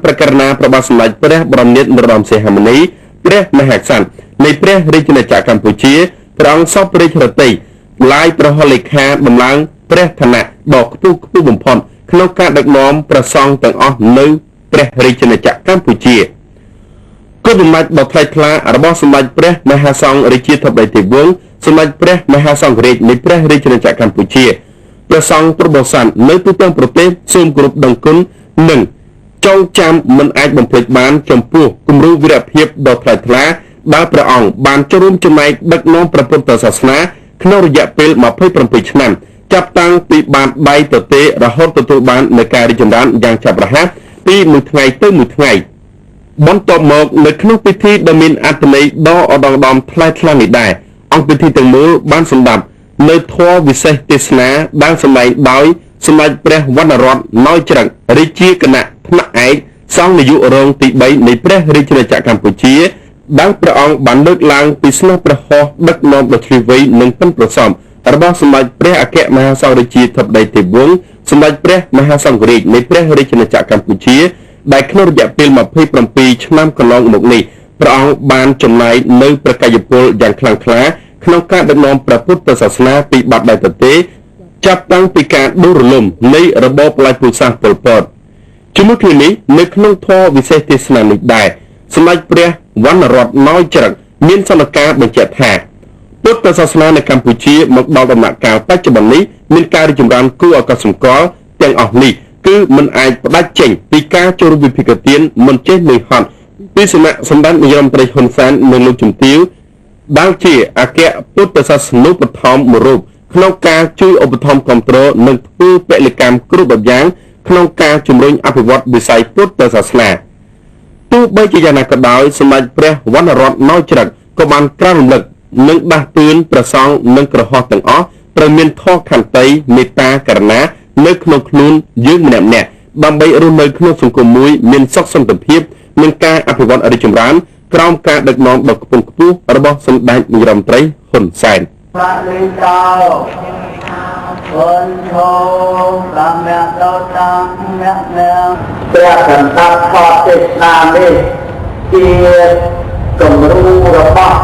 ប្រការណាប្របាទសម្ដេចព្រះបរមនាថនរោត្តមសីហមុនីព្រះមហាក្សត្រនៃព្រះរាជាណាចក្រកម្ពុជាព្រះអង្គសពរាជរតីឡាយប្រហុលលេខាដំឡើងព្រះឋានៈដ៏ខ្ពស់បំផុតក្នុងការដឹកនាំព្រះសង្ឃទាំងអស់នៅព្រះរាជាណាចក្រកម្ពុជាគុណបំណាច់ដ៏ថ្លៃថ្លារបស់សម្ដេចព្រះមហាសង្ឃរាជាធិបតីទេវវង្សសម្ដេចព្រះមហាសង្ឃរាជនៃព្រះរាជាណាចក្រកម្ពុជាព្រះសង្ឃប្រពោស័ននៅទូទាំងប្រទេសសូមគោរពដឹងគុណនិងចងចាំមិនអាចបំភ្លេចបានចំពោះគំរូវីរភាពដ៏ថ្លៃថ្លាដែលព្រះអង្គបានចូលរួមចំណែកដឹកនាំព្រះពុទ្ធសាសនាក្នុងរយៈពេល27ឆ្នាំចាប់តាំងពីបាតដៃទទេរហូតទទួលបាននូវការរីកចម្រើនយ៉ាងឆាប់រហ័សពីមួយថ្ងៃទៅមួយថ្ងៃបន្ទាប់មកនៅក្នុងពិធីដ៏មានអត្ថន័យដ៏ឧត្តមឧត្តមថ្លៃថ្លានេះដែរអង្គពិធីទាំងមូលបានសម្ដាប់នៅធម៌វិសេសទេសនាដែលសម្ដែងដោយសម្ដេចព្រះវណ្ណរដ្ឋណោយច្រឹករាជាគណៈថ្នាក់ឯកសង្ឃនាយករងទី3នៃព្រះរាជាណាចក្រកម្ពុជាដែលព្រះអង្គបានលើកឡើងពីស្នេហ៍ព្រះហស្ថដឹកនាំដ៏ឈ្លាសវៃនិងប៉ិនប្រសប់របស់សម្ដេចព្រះអគ្គមហាសង្ឃរាជាធិបតីទេវវង្សសម្ដេចព្រះមហាសង្ឃរាជនៃព្រះរាជាណាចក្រកម្ពុជាដែលក្នុងរយៈពេល27ឆ្នាំកន្លងមកនេះព្រះអង្គបានចំណាយនៅប្រកាយពលយ៉ាងខ្លាំងក្លាក្នុងការដឹកនាំព្រះពុទ្ធសាសនាពីបាត់ដៃទទេចាប់តាំងពីការដួលរលំនៃរបបផ្លាច់ពូជសាសន៍ប៉ុលពតជាមួយគ្នានេះនៅក្នុងធម៌វិសេសទេសនានេះដែរសម្ដេចព្រះវណ្ណរដ្ឋណោយច្រឹកមានសន្និការបញ្ជាក់ថាពុទ្ធសាសនានៅកម្ពុជាមកដល់ដំណាក់កាលបច្ចុប្បន្ននេះមានការរីកចម្រើនគួរឲ្យកត់សម្គាល់ទាំងអស់នេះគឺមិនអាចផ្ដាច់ចេញពីការចូលរួមវិភាគទានមិនចេះនឹងហត់ពីសំណាក់សម្ដេចនាយរដ្ឋមន្ត្រីហ៊ុនសែននិងលោកជំទាវដែលជាអគ្គពុទ្ធសាសនូបត្ថម្ភមួយរូបក្នុងការជួយឧបត្ថម្ភគ្រប់គ្រងនិងធ្វើពលកម្មគ្រប់បែបយ៉ាងក្នុងការជំរុញអភិវឌ្ឍវិស័យពុទ្ធសាសនាទោះបីជាយ៉ាងណាក៏ដោយសម្ដេចព្រះវណ្ណរដ្ឋណោយច្រឹកក៏បានក្រានរំលឹកនិងដាស់តឿនព្រះសង្ឃនិងក្រហមទាំងអស់ត្រូវមានធម៌ខន្តីមេត្តាករុណានៅក្នុងខ្លួនយើងម្នាក់ៗដើម្បីរស់នៅក្នុងសង្គមមួយមានសុខសន្តិភាពនិងការអភិវឌ្ឍរីកចម្រើនក្រោមការដឹកនាំដ៏ខ្ពង់ខ្ពស់របស់សម្ដេចនាយរដ្ឋមន្ត្រីហ៊ុនសែនព្រះលីកោគុណឈោប្រមេតោតាអ្នកអ្នកព្រះសន្តាប់ខតទេសនានេះជាគំរូរបស់